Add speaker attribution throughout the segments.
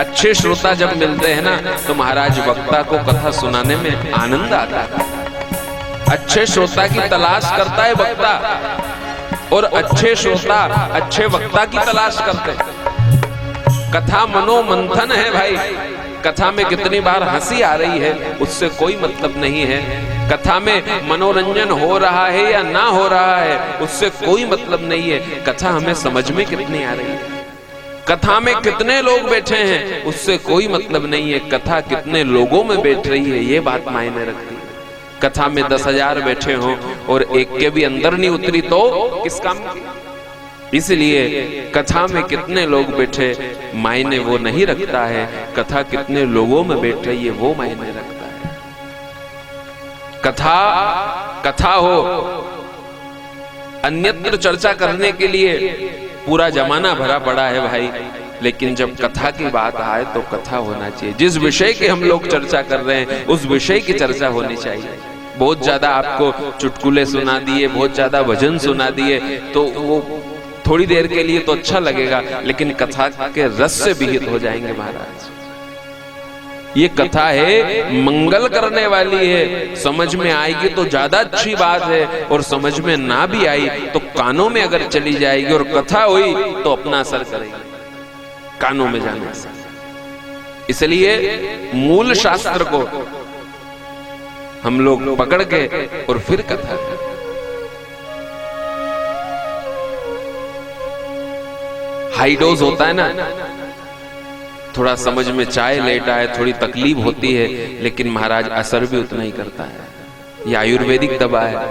Speaker 1: अच्छे श्रोता जब मिलते हैं ना तो महाराज वक्ता को कथा सुनाने में आनंद आता है। अच्छे श्रोता की तलाश करता है वक्ता, और अच्छे श्रोता अच्छे वक्ता की तलाश करते हैं। कथा मनोमंथन है भाई। कथा में कितनी बार हंसी आ रही है उससे कोई मतलब नहीं है। कथा में मनोरंजन हो रहा है या ना हो रहा है उससे कोई मतलब नहीं है। कथा हमें समझ में कितनी आ रही है, कथा में कितने लोग बैठे हैं उससे कोई मतलब नहीं है। कथा कितने लोगों में बैठ रही है ये बात मायने रखती है। कथा में 10,000 बैठे हों और एक के भी अंदर नहीं उतरी तो किस काम की। इसलिए कथा में कितने लोग बैठे मायने वो नहीं रखता है, कथा कितने लोगों में बैठ रही है वो मायने रखता है। कथा हो, अन्यत्र चर्चा करने के लिए पूरा जमाना भरा पड़ा है भाई, लेकिन जब कथा की बात आए तो कथा होना चाहिए। जिस विषय की हम लोग चर्चा कर रहे हैं उस विषय की चर्चा होनी चाहिए। बहुत ज्यादा आपको चुटकुले सुना दिए, बहुत ज्यादा भजन सुना दिए तो वो थोड़ी देर के लिए तो अच्छा लगेगा, लेकिन कथा के रस से विहित हो जाएंगे महाराज। ये कथा है मंगल करने वाली है, समझ में आएगी तो ज्यादा अच्छी बात है, और समझ में ना भी आई तो कानों में अगर चली जाएगी और कथा हुई तो अपना असर करेगी कानों में जाने से। इसलिए मूल शास्त्र को हम लोग पकड़ के और फिर कथा करें। हाई डोज होता है ना, थोड़ा समझ में चाय लेट आए, थोड़ी तकलीफ होती है, लेकिन महाराज असर भी उतना ही करता है। ये आयुर्वेदिक दवा है,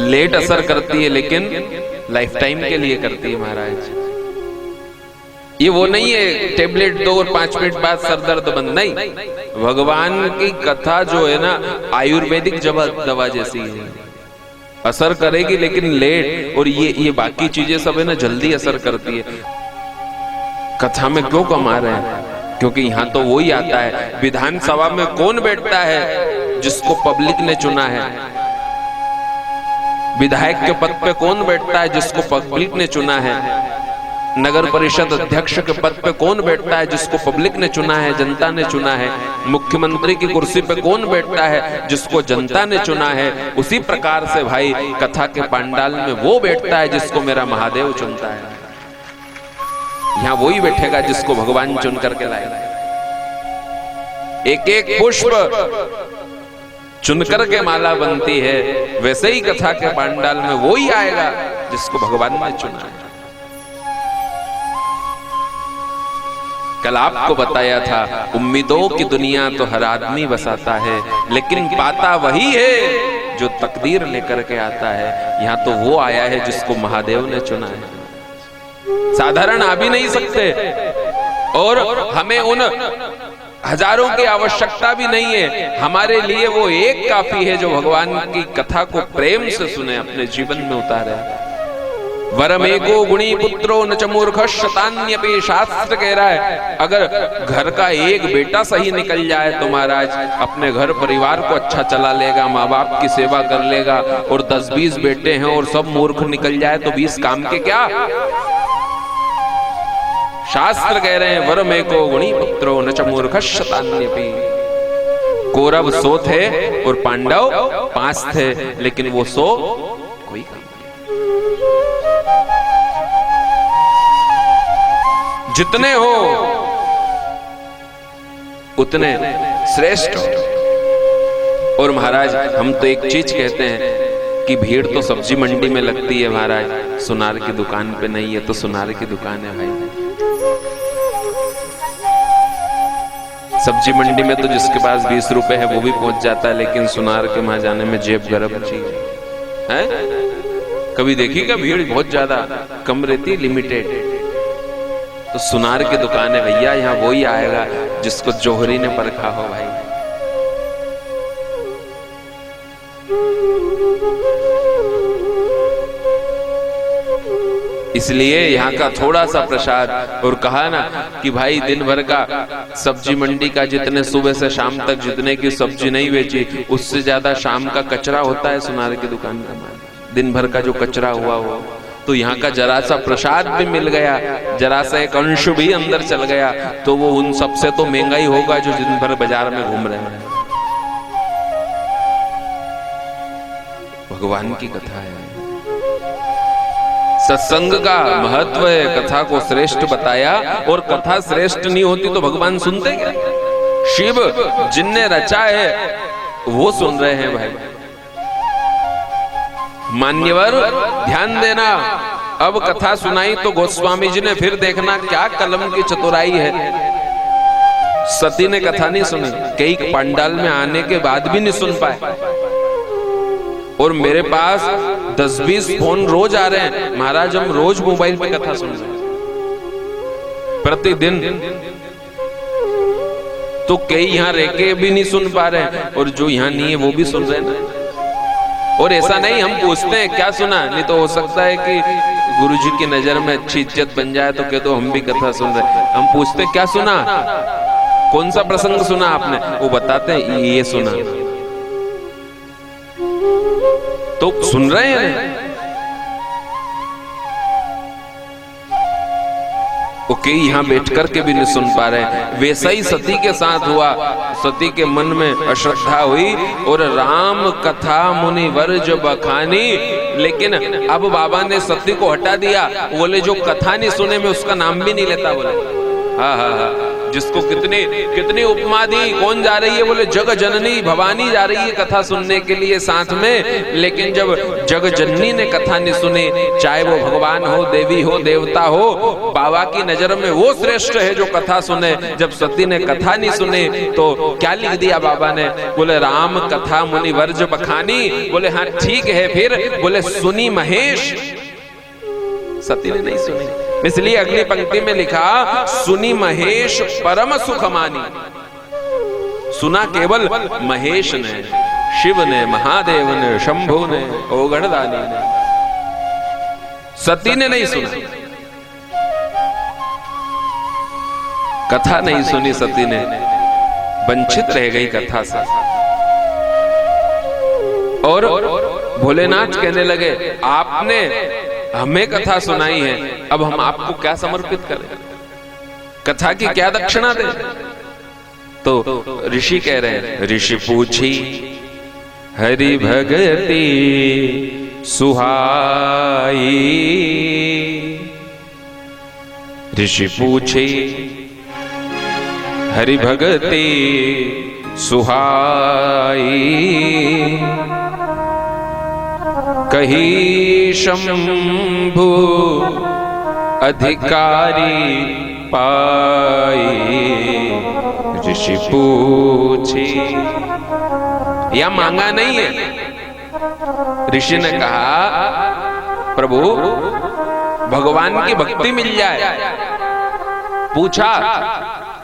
Speaker 1: लेट असर करती है लेकिन लाइफ टाइम के लिए करती है महाराज। ये वो नहीं है टेबलेट दो और 5 मिनट बाद सर दर्द बंद, नहीं। भगवान की कथा जो है ना आयुर्वेदिक दवा जैसी है, असर करेगी लेकिन लेट, और ये बाकी चीजें सब है ना जल्दी असर करती है। कथा में क्यों कमा रहे हैं? क्योंकि यहां तो वही आता है। विधानसभा में कौन बैठता है? जिसको पब्लिक ने चुना है। विधायक के पद पे कौन बैठता है? जिसको पब्लिक ने चुना है। नगर परिषद अध्यक्ष के पद पे कौन बैठता है? जिसको पब्लिक ने चुना है, जनता ने चुना है। मुख्यमंत्री की कुर्सी पे कौन बैठता है? जिसको जनता ने चुना है। उसी प्रकार से भाई कथा के पंडाल में वो बैठता है जिसको मेरा महादेव चुनता है। यहाँ वही बैठेगा जिसको भगवान चुन करके लाए। एक एक पुष्प चुन करके माला बनती है, वैसे ही कथा के पंडाल में वही आएगा जिसको भगवान ने चुना है। कल आपको बताया था उम्मीदों की दुनिया तो हर आदमी बसाता है, लेकिन पाता वही है जो तकदीर लेकर के आता है। यहाँ तो वो आया है जिसको महादेव ने चुना है। साधारण आ भी नहीं सकते, और हमें उन हजारों की आवश्यकता भी नहीं है। हमारे लिए वो एक काफी है जो भगवान की कथा को प्रेम से सुने, अपने जीवन में उतारे। वरमेको गुणी पुत्रो न च मूर्ख शतान्यपि, शास्त्र कह रहा है अगर घर का एक बेटा सही निकल जाए तो महाराज अपने घर परिवार को अच्छा चला लेगा, माँ बाप की सेवा कर लेगा। और 10-20 बेटे हैं और सब मूर्ख निकल जाए तो 20 काम के क्या? शास्त्र कह रहे हैं वरमेको गुणी पुत्रो न च मूर्ख शतान्यपि। कौरव 100 थे और पांडव 5 थे, लेकिन वो 100 कोई काम। जितने हो उतने श्रेष्ठ हो। और महाराज हम तो एक चीज कहते हैं कि भीड़ तो सब्जी मंडी में लगती है महाराज, सुनार की दुकान पे नहीं है। तो सुनार की दुकान है भाई। सब्जी मंडी में तो जिसके पास 20 रुपए है वो भी पहुंच जाता है, लेकिन सुनार के वहां जाने में जेब गरम चाहिए है। कभी देखिएगा भीड़ बहुत ज्यादा कम रहती है, लिमिटेड। तो सुनार की दुकान है भैया, यहाँ वही आएगा जिसको जोहरी ने परखा हो भाई। इसलिए यहाँ का थोड़ा सा प्रसाद, और कहा ना कि भाई दिन भर का सब्जी मंडी का जितने सुबह से शाम तक जितने की सब्जी नहीं बेची, उससे ज्यादा शाम का कचरा होता है सुनार की दुकान का। दिन भर का जो कचरा हुआ हो तो यहाँ का जरा सा प्रसाद भी मिल गया, जरा सा एक अंश भी अंदर चल गया, तो वो उन सबसे तो महंगा ही होगा जो दिन भर बाजार में घूम रहे हैं। भगवान की कथा है, सत्संग का महत्व है, कथा को श्रेष्ठ बताया। और कथा श्रेष्ठ नहीं होती तो भगवान सुनते क्या? शिव जिनने रचा है वो सुन रहे हैं भाई। मान्यवर ध्यान देना, अब कथा सुनाई तो गोस्वामी जी ने फिर देखना क्या कलम की चतुराई है। सती ने कथा नहीं सुनी, कई पंडाल में आने के बाद भी नहीं सुन पाए। और मेरे पास 10-20 फोन रोज आ रहे हैं, महाराज हम रोज मोबाइल पे कथा सुन रहे हैं प्रतिदिन। तो कई यहाँ रह के भी नहीं सुन पा रहे हैं, और जो यहाँ नहीं है वो भी सुन रहे हैं। और ऐसा नहीं हम पूछते हैं क्या सुना, नहीं तो हो सकता है कि गुरुजी की नजर में अच्छी इज्जत बन जाए तो कह दो हम भी कथा सुन रहे हैं। हम पूछते क्या सुना, कौन सा प्रसंग सुना आपने, वो बताते हैं ये सुना। तो सुन रहे हैं ओके, यहाँ बैठ कर के भी नहीं सुन पा रहे। वैसा ही सती के साथ हुआ। सती के मन में अश्रद्धा हुई और राम कथा मुनि वर्ज बखानी, लेकिन अब बाबा ने सती को हटा दिया। बोले जो कथा नहीं सुने में उसका नाम भी नहीं लेता। बोले हाँ हाँ हाँ, जिसको कितनी उपमा दी, कौन जा रही है, बोले जग जननी भवानी जा रही है कथा सुनने के लिए साथ में। लेकिन जब जग जननी ने कथा नहीं सुनी, चाहे वो भगवान हो, देवी हो, देवता हो, बाबा की नजर में वो श्रेष्ठ है जो कथा सुने। जब सती ने कथा नहीं सुनी तो क्या लिख दिया बाबा ने, बोले राम कथा मुनि वर्ज बखानी। बोले हाँ ठीक है, फिर बोले सुनी महेश, सती ने नहीं सुनी। इसलिए अगली पंक्ति में लिखा सुनी महेश परम सुख मानी। सुना केवल महेश ने, शिव ने, महादेव ने, शंभु ने, ओगणदानी ने, सती ने नहीं सुना। कथा नहीं सुनी सती ने, वंचित रह गई कथा से। और भोलेनाथ कहने लगे आपने हमें कथा सुनाई है, अब हम आपको क्या समर्पित करें, कथा की क्या दक्षिणा दें। तो ऋषि कह रहे हैं, ऋषि पूछी हरि भगति सुहाई। ऋषि पूछी हरि भगति सुहाई, कही शंभु अधिकारी पाई। ऋषि पूछी, यह मांगा नहीं है। ऋषि ने कहा प्रभु भगवान की भक्ति मिल जाए, पूछा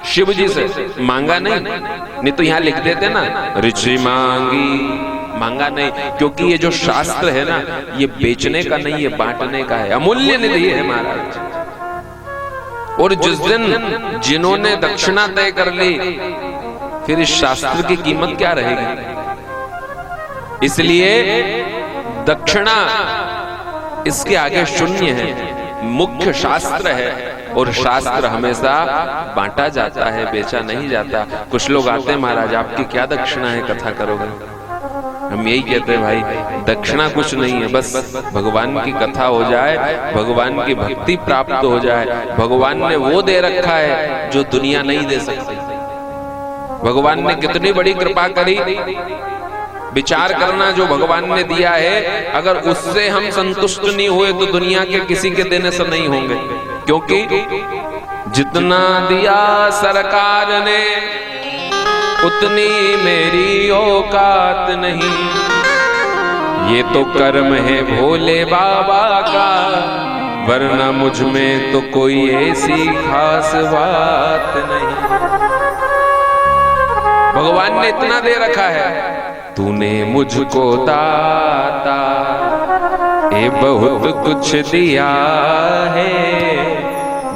Speaker 1: शिव जी से, मांगा नहीं तो यहां लिख देते ना ऋषि मांगी। मांगा नहीं, क्योंकि ये जो शास्त्र है ना, ये बेचने का नहीं, ये बांटने का है, अमूल्य निधि है महाराज। और जिस दिन जिन्होंने दक्षिणा तय कर ली, फिर इस शास्त्र की कीमत क्या रहेगी। इसलिए दक्षिणा इसके आगे शून्य है, मुख्य शास्त्र है। और शास्त्र हमेशा बांटा जाता है, बेचा नहीं जाता। कुछ लोग आते हैं महाराज आपकी क्या दक्षिणा है, कथा करोगे। हम यही कहते हैं भाई दक्षिणा कुछ नहीं है, बस भगवान की कथा हो जाए, भगवान की भक्ति प्राप्त हो जाए। भगवान ने वो दे रखा है जो दुनिया नहीं दे सकती। भगवान ने कितनी बड़ी कृपा करी, विचार करना जो भगवान ने दिया है, अगर उससे हम संतुष्ट नहीं हुए तो दुनिया के किसी के देने से नहीं होंगे। क्योंकि जितना दिया सरकार ने उतनी मेरी औकात नहीं, ये तो कर्म है भोले बाबा का, वरना मुझ में तो कोई ऐसी खास बात नहीं। भगवान ने इतना दे रखा है, तूने मुझको दाता ए बहुत कुछ दिया है,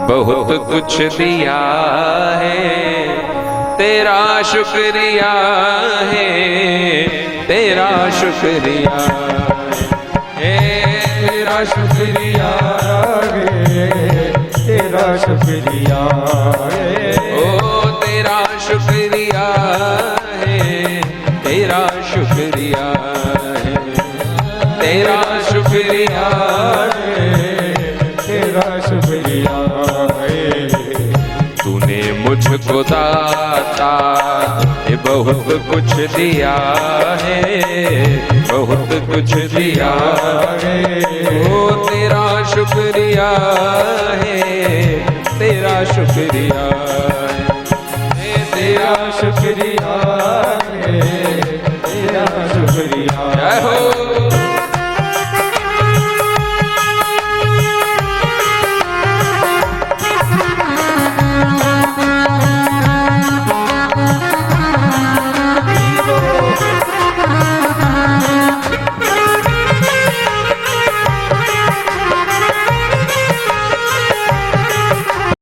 Speaker 1: बहुत कुछ दिया है, तेरा शुक्रिया है, तेरा शुक्रिया है, तेरा शुक्रिया
Speaker 2: है, तेरा शुक्रिया है।
Speaker 1: ओ तेरा शुक्रिया है, तेरा शुक्रिया है, तेरा शुक्रिया
Speaker 2: है, तेरा शुक्रिया है।
Speaker 1: तूने मुझको दाता ये बहुत कुछ दिया है, बहुत कुछ दिया है। ओ तेरा शुक्रिया है, तेरा शुक्रिया है,
Speaker 2: तेरा शुक्रिया